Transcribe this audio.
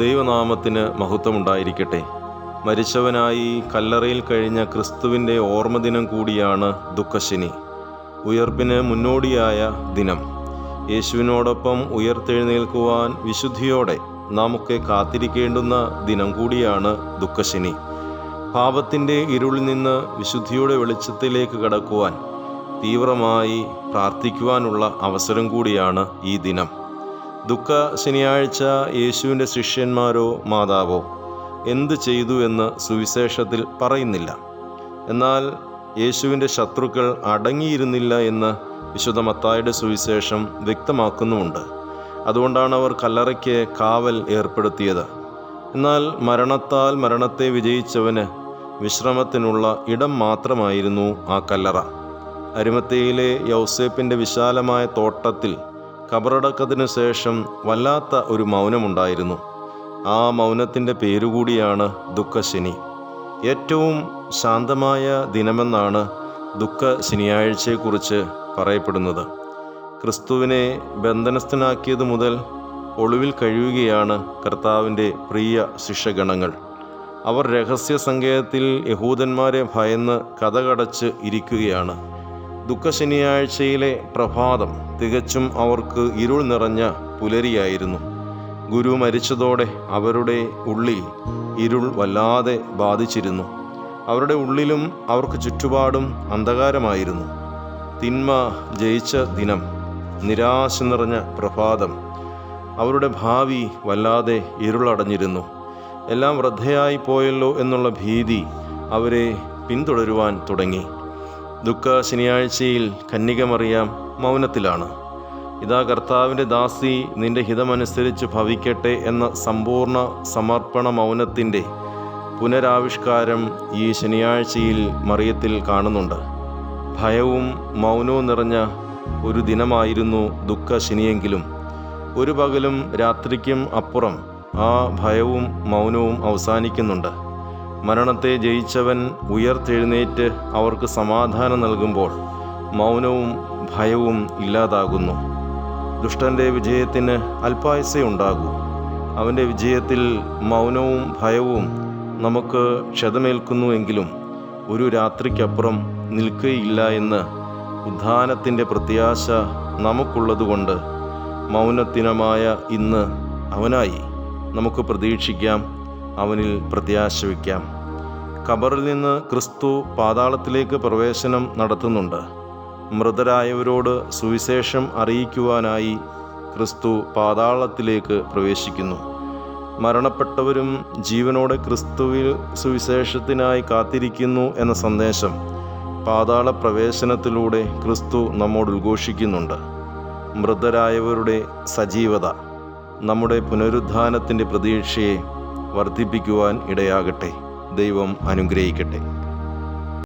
ദൈവനാമത്തിന് മഹത്വമുണ്ടായിരിക്കട്ടെ. മരിച്ചവനായി കല്ലറയിൽ കഴിഞ്ഞ ക്രിസ്തുവിൻ്റെ ഓർമ്മദിനം കൂടിയാണ് ദുഃഖശനി, ഉയർപ്പിന് മുന്നോടിയായ ദിനം. യേശുവിനോടൊപ്പം ഉയർത്തെഴുന്നേൽക്കുവാൻ വിശുദ്ധിയോടെ നാമൊക്കെ കാത്തിരിക്കേണ്ടുന്ന ദിനം കൂടിയാണ് ദുഃഖശനി. പാപത്തിൻ്റെ ഇരുളിൽ നിന്ന് വിശുദ്ധിയുടെ വെളിച്ചത്തിലേക്ക് കടക്കുവാൻ തീവ്രമായി പ്രാർത്ഥിക്കുവാനുള്ള അവസരം കൂടിയാണ് ഈ ദിനം. ദുഃഖ ശനിയാഴ്ച യേശുവിൻ്റെ ശിഷ്യന്മാരോ മാതാവോ എന്ത് ചെയ്തു എന്ന് സുവിശേഷത്തിൽ പറയുന്നില്ല. എന്നാൽ യേശുവിൻ്റെ ശത്രുക്കൾ അടങ്ങിയിരുന്നില്ല എന്ന് വിശുദ്ധ മത്തായിയുടെ സുവിശേഷം വ്യക്തമാക്കുന്നുമുണ്ട്. അതുകൊണ്ടാണ് അവർ കല്ലറയ്ക്ക് കാവൽ ഏർപ്പെടുത്തിയത്. എന്നാൽ മരണത്താൽ മരണത്തെ വിജയിച്ചവന് വിശ്രമത്തിനുള്ള ഇടം മാത്രമായിരുന്നു ആ കല്ലറ. അരിമത്തയിലെ യൗസേപ്പിൻ്റെ വിശാലമായ തോട്ടത്തിൽ ഖബറടക്കത്തിനു ശേഷം വല്ലാത്ത ഒരു മൗനമുണ്ടായിരുന്നു. ആ മൗനത്തിൻ്റെ പേരുകൂടിയാണ് ദുഃഖശനി. ഏറ്റവും ശാന്തമായ ദിനമെന്നാണ് ദുഃഖ ശനിയാഴ്ചയെക്കുറിച്ച് പറയപ്പെടുന്നത്. ക്രിസ്തുവിനെ ബന്ധനസ്ഥനാക്കിയത് മുതൽ ഒളിവിൽ കഴിയുകയാണ് കർത്താവിൻ്റെ പ്രിയ ശിഷ്യഗണങ്ങൾ. അവർ രഹസ്യ സങ്കേതത്തിൽ യഹൂദന്മാരെ ഭയന്ന് കതകടച്ച് ഇരിക്കുകയാണ്. ദുഃഖശനിയാഴ്ചയിലെ പ്രഭാതം തികച്ചും അവർക്ക് ഇരുൾ നിറഞ്ഞ പുലരിയായിരുന്നു. ഗുരു മരിച്ചതോടെ അവരുടെ ഉള്ളിൽ ഇരുൾ വല്ലാതെ ബാധിച്ചിരുന്നു. അവരുടെ ഉള്ളിലും അവർക്ക് ചുറ്റുപാടും അന്ധകാരമായിരുന്നു. തിന്മ ജയിച്ച ദിനം, നിരാശ നിറഞ്ഞ പ്രഭാതം. അവരുടെ ഭാവി വല്ലാതെ ഇരുളടഞ്ഞിരുന്നു. എല്ലാം വൃഥയായി പോയല്ലോ എന്നുള്ള ഭീതി അവരെ പിന്തുടരുവാൻ തുടങ്ങി. ദുഃഖ ശനിയാഴ്ചയിൽ കന്യക മറിയാം മൗനത്തിലാണ്. ഇതാ കർത്താവിൻ്റെ ദാസി, നിന്റെ ഹിതമനുസരിച്ച് ഭവിക്കട്ടെ എന്ന സമ്പൂർണ്ണ സമർപ്പണ മൗനത്തിൻ്റെ പുനരാവിഷ്കാരം ഈ ശനിയാഴ്ചയിൽ മറിയത്തിൽ കാണുന്നുണ്ട്. ഭയവും മൗനവും നിറഞ്ഞ ഒരു ദിനമായിരുന്നു ദുഃഖ ശനിയെങ്കിലും ഒരു പകലും രാത്രിക്കും അപ്പുറം ആ ഭയവും മൗനവും അവസാനിക്കുന്നുണ്ട്. മരണത്തെ ജയിച്ചവൻ ഉയർത്തെഴുന്നേറ്റ് അവർക്ക് സമാധാനം നൽകുമ്പോൾ മൗനവും ഭയവും ഇല്ലാതാകുന്നു. ദുഷ്ടൻ്റെ വിജയത്തിന് അല്പായുസ്സേയുണ്ടാകൂ. അവൻ്റെ വിജയത്തിൽ മൗനവും ഭയവും നമുക്ക് ക്ഷതമേൽക്കുന്നുവെങ്കിലും ഒരു രാത്രിക്കപ്പുറം നിൽക്കുകയില്ല എന്ന് ഉദ്ധാനത്തിൻ്റെ പ്രത്യാശ നമുക്കുള്ളതുകൊണ്ട് മൗനദിനമായ ഇന്ന് അവനായി നമുക്ക് പ്രതീക്ഷിക്കാം, അവനിൽ പ്രത്യാശ വയ്ക്കാം. ഖബറിൽ നിന്ന് ക്രിസ്തു പാതാളത്തിലേക്ക് പ്രവേശനം നടത്തുന്നുണ്ട്. മൃതരായവരോട് സുവിശേഷം അറിയിക്കുവാനായി ക്രിസ്തു പാതാളത്തിലേക്ക് പ്രവേശിക്കുന്നു. മരണപ്പെട്ടവരും ജീവനോടെ ക്രിസ്തുവിൽ സുവിശേഷത്തിനായി കാത്തിരിക്കുന്നു എന്ന സന്ദേശം പാതാള പ്രവേശനത്തിലൂടെ ക്രിസ്തു നമ്മോട് ഉദ്ഘോഷിക്കുന്നുണ്ട്. മൃതരായവരുടെ സജീവത നമ്മുടെ പുനരുദ്ധാനത്തിൻ്റെ പ്രതീക്ഷയെ വർദ്ധിപ്പിക്കുവാൻ ഇടയാകട്ടെ. ദൈവം അനുഗ്രഹിക്കട്ടെ.